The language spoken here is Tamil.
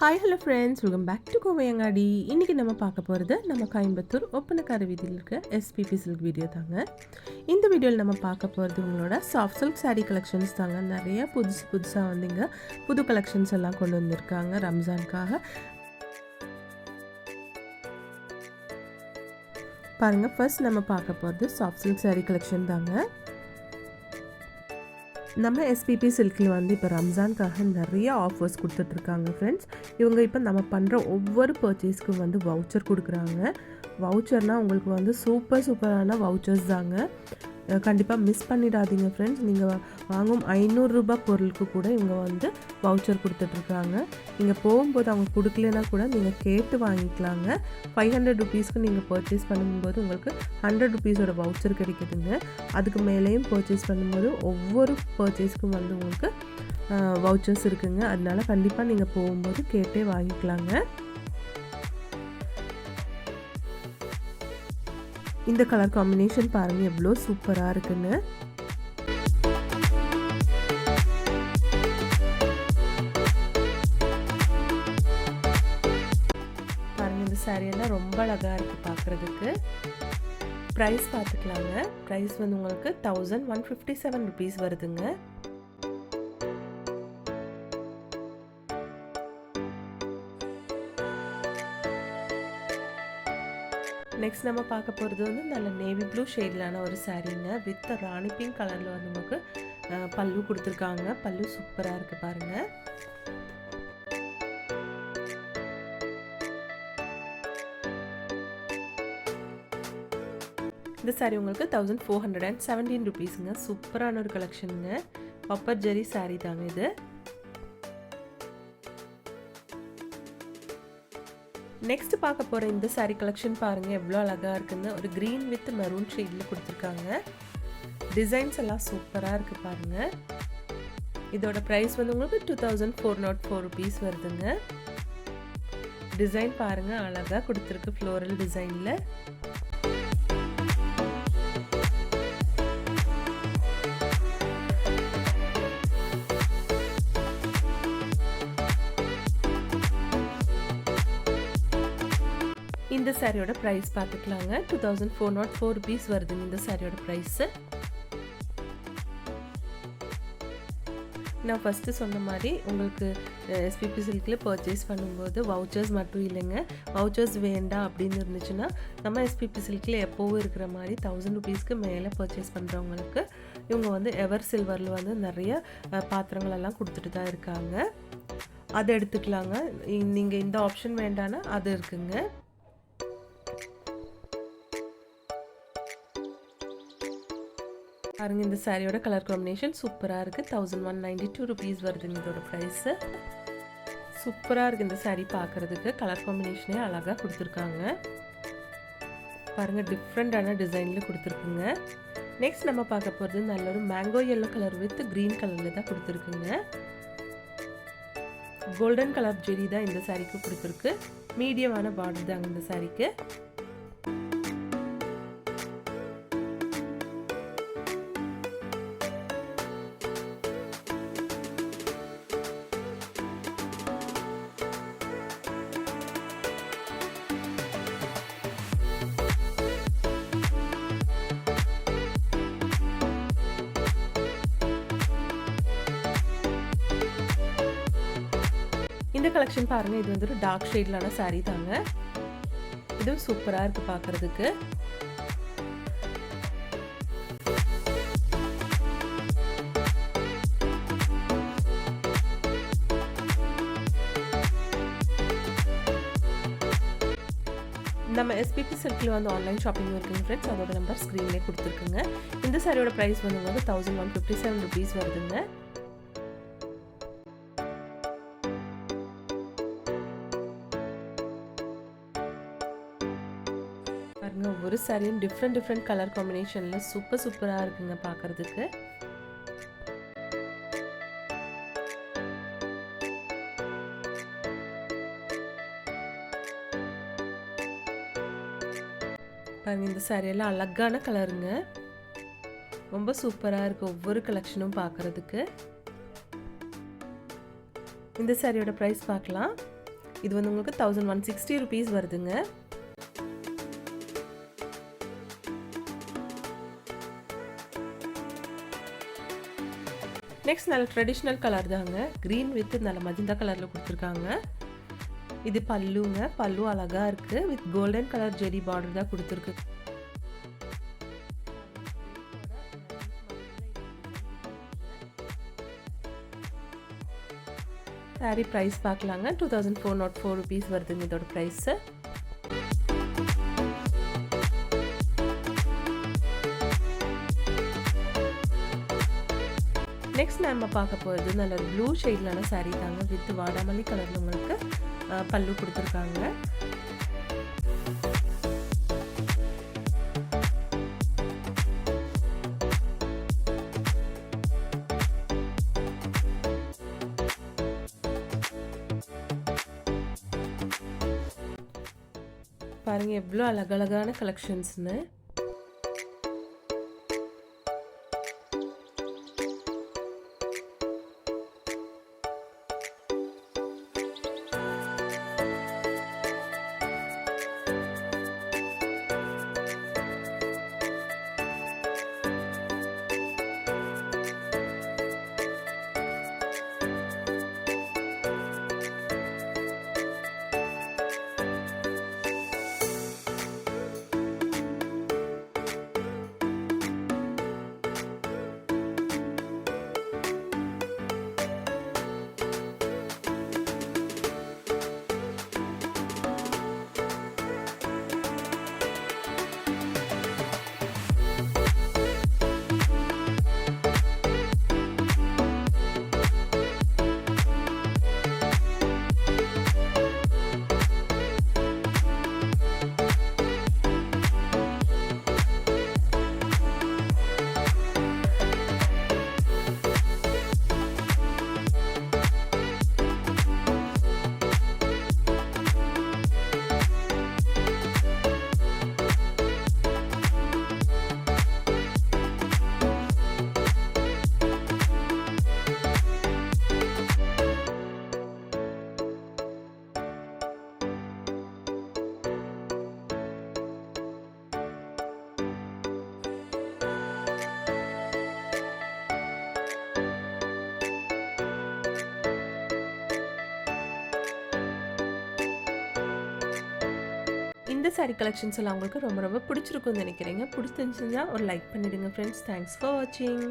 Hi hello friends, welcome back to Kovaiangadi. இன்றைக்கி நம்ம பார்க்க போகிறது நம்ம கோயம்புத்தூர் ஒப்பனக்கார வீதியில் இருக்க எஸ்பிபி சில்க் வீடியோ தாங்க. இந்த வீடியோவில் நம்ம பார்க்க போகிறது உங்களோட சாஃப்ட் சில்க் சாரீ கலெக்ஷன்ஸ் தாங்க. நிறைய புதுசாக வந்தீங்க, புது கலெக்ஷன்ஸ் எல்லாம் கொண்டு வந்திருக்காங்க ரம்ஜானுக்காக. பாருங்கள், ஃபர்ஸ்ட் நம்ம பார்க்க போகிறது சாஃப்ட் சில்க் சாரீ கலெக்ஷன் தாங்க. நம்ம எஸ்பிபி சில்கில் வந்து இப்போ ரம்ஜானுக்காக நிறைய ஆஃபர்ஸ் கொடுத்துட்ருக்காங்க ஃப்ரெண்ட்ஸ். இவங்க இப்போ நம்ம பண்ணுற ஒவ்வொரு பர்ச்சேஸ்க்கும் வந்து வவுச்சர் கொடுக்குறாங்க. வவுச்சர்னால் உங்களுக்கு வந்து சூப்பரான வவுச்சர்ஸ் தாங்க. கண்டிப்பாக மிஸ் பண்ணிடாதீங்க ஃப்ரெண்ட்ஸ். நீங்கள் வாங்கும் 500 ரூபாய் பொருளுக்கு கூட இவங்க வந்து வவுச்சர் கொடுத்துட்ருக்காங்க. நீங்கள் போகும்போது அவங்க கொடுக்கலனா கூட நீங்கள் கேட்டு வாங்கிக்கலாங்க. 500 ருபீஸ்க்கு நீங்கள் பர்ச்சேஸ் பண்ணும்போது உங்களுக்கு 100 ருபீஸோட வவுச்சர் கிடைக்குதுங்க. அதுக்கு மேலேயும் பர்ச்சேஸ் பண்ணும்போது ஒவ்வொரு பர்ச்சேஸ்க்கும் வந்து உங்களுக்கு வவுச்சர்ஸ் இருக்குங்க. அதனால கண்டிப்பாக நீங்கள் போகும்போது கேட்டே வாங்கிக்கலாங்க. இந்த கலர் காம்பினேஷன் பாருங்கள் எவ்வளோ சூப்பராக இருக்குன்னு. பாருங்கள், இந்த சாரியெல்லாம் ரொம்ப அழகாக இருக்குது பார்க்குறதுக்கு. ப்ரைஸ் பார்த்துக்கலாங்க. ப்ரைஸ் வந்து உங்களுக்கு 1157 ருபீஸ் வருதுங்க. நெக்ஸ்ட் நம்ம பார்க்க போகிறது வந்து நல்ல நேவி ப்ளூ ஷேட்லான ஒரு சாரீங்க. வித் ராணி பிங்க் கலரில் வந்து நமக்கு பல்லு கொடுத்துருக்காங்க. பல்லு சூப்பராக இருக்குது பாருங்கள். இந்த சாரீ உங்களுக்கு 1417 ருபீஸுங்க. சூப்பரான ஒரு கலெக்ஷனுங்க. காப்பர் ஜெரி சாரீ தாங்க இது. நெக்ஸ்ட் பார்க்க போகிற இந்த சாரீ கலெக்ஷன் பாருங்கள் எவ்வளோ அழகாக இருக்குன்னு. ஒரு க்ரீன் வித் மெரூன் ஷேடில் கொடுத்துருக்காங்க. டிசைன்ஸ் எல்லாம் சூப்பராக இருக்குது பாருங்கள். இதோட ப்ரைஸ் வந்து உங்களுக்கு 2404 ருபீஸ் வருதுங்க. டிசைன் பாருங்கள் அழகாக கொடுத்துருக்கு ஃப்ளோரல் டிசைனில். இந்த சாரியோட ப்ரைஸ் பார்த்துக்கலாங்க. 2404 ருபீஸ் வருதுங்க இந்த சாரியோட ப்ரைஸு. நான் ஃபஸ்ட்டு சொன்ன மாதிரி உங்களுக்கு எஸ்பிபி சில்கில் பர்ச்சேஸ் பண்ணும்போது வவுச்சர்ஸ் மட்டும் இல்லைங்க. வவுச்சர்ஸ் வேண்டாம் அப்படின்னு இருந்துச்சுன்னா நம்ம எஸ்பிபி சில்கில் எப்போவும் இருக்கிற மாதிரி 1000 ருபீஸ்க்கு மேலே பர்ச்சேஸ் பண்ணுறவங்களுக்கு இவங்க வந்து எவர் சில்வரில் வந்து நிறைய பாத்திரங்கள் எல்லாம் கொடுத்துட்டு தான் இருக்காங்க. அதை எடுத்துக்கலாங்க. நீங்கள் இந்த ஆப்ஷன் வேண்டான்னா அது இருக்குங்க. பாருங்கள், இந்த சாரியோட கலர் காம்பினேஷன் சூப்பராக இருக்குது. 1192 ருபீஸ் வருதுங்க இதோட ப்ரைஸு. சூப்பராக இருக்குது இந்த சாரீ பார்க்குறதுக்கு. கலர் காம்பினேஷனே அழகாக கொடுத்துருக்காங்க பாருங்கள். டிஃப்ரெண்ட்டான டிசைனில் கொடுத்துருக்குங்க. நெக்ஸ்ட் நம்ம பார்க்க போகிறது நல்ல ஒரு mango yellow colour with green கலரில் தான் கொடுத்துருக்குங்க. கோல்டன் கலர் ஜெரி தான் இந்த சாரீக்கு கொடுத்துருக்கு. மீடியமான பார்டர் தாங்க இந்த சாரீக்கு. இந்த கலெக்ஷன் பாருங்கள், இது வந்து ஒரு டார்க் ஷேட்லான சாரீ தாங்க. இதுவும் சூப்பராக இருக்குது பார்க்குறதுக்கு. நம்ம எஸ்பிபி சில்கில் வந்து ஆன்லைன் ஷாப்பிங் இருக்குங்க ஃப்ரெண்ட்ஸ். அதோட நம்பர் ஸ்க்ரீன்லேயே கொடுத்துருக்குங்க. இந்த சாரியோட ப்ரைஸ் வந்து 1157 ருபீஸ் வருதுங்க. பாருங்க, ஒவ்வொரு சாரியும் டிஃப்ரெண்ட் கலர் காம்பினேஷனில் சூப்பராக இருக்குங்க பார்க்குறதுக்கு. பாருங்க, இந்த சாரியெல்லாம் அழகான கலருங்க. ரொம்ப சூப்பராக இருக்குது ஒவ்வொரு கலெக்ஷனும் பார்க்குறதுக்கு. இந்த சாரியோட ப்ரைஸ் பார்க்கலாம். இது வந்து உங்களுக்கு 1160 ருபீஸ் வருதுங்க. நெக்ஸ்ட் நல்ல ட்ரெடிஷ்னல் கலர் தாங்க. க்ரீன் வித் நல்ல மஜந்தா கலரில் கொடுத்துருக்காங்க. இது பல்லுங்க. பல்லு அழகாக இருக்குது. With golden colour zari border தான் கொடுத்துருக்கு. சாரீ ப்ரைஸ் பார்க்கலாங்க. 2404 ருபீஸ் வருதுங்க இதோட ப்ரைஸு. நெக்ஸ்ட் நம்ம பார்க்க போகிறது நல்ல ப்ளூ ஷேட்லான சாரீ தாங்க. வித் வாடாமல்லி கலரில் உங்களுக்கு பல்லு கொடுத்துருக்காங்க. பாருங்கள் எவ்வளோ அழகழகான கலெக்ஷன்ஸ்னு. இந்த சாரீ கலெக்ஷன்ஸ் எல்லாம் உங்களுக்கு ரொம்ப ரொம்ப பிடிச்சிருக்கும்னு நினைக்கிறேங்க. பிடிச்சிருந்துச்சுன்னா ஒரு லைக் பண்ணிவிடுங்க ஃப்ரெண்ட்ஸ். தேங்க்ஸ் ஃபார் வாட்சிங்.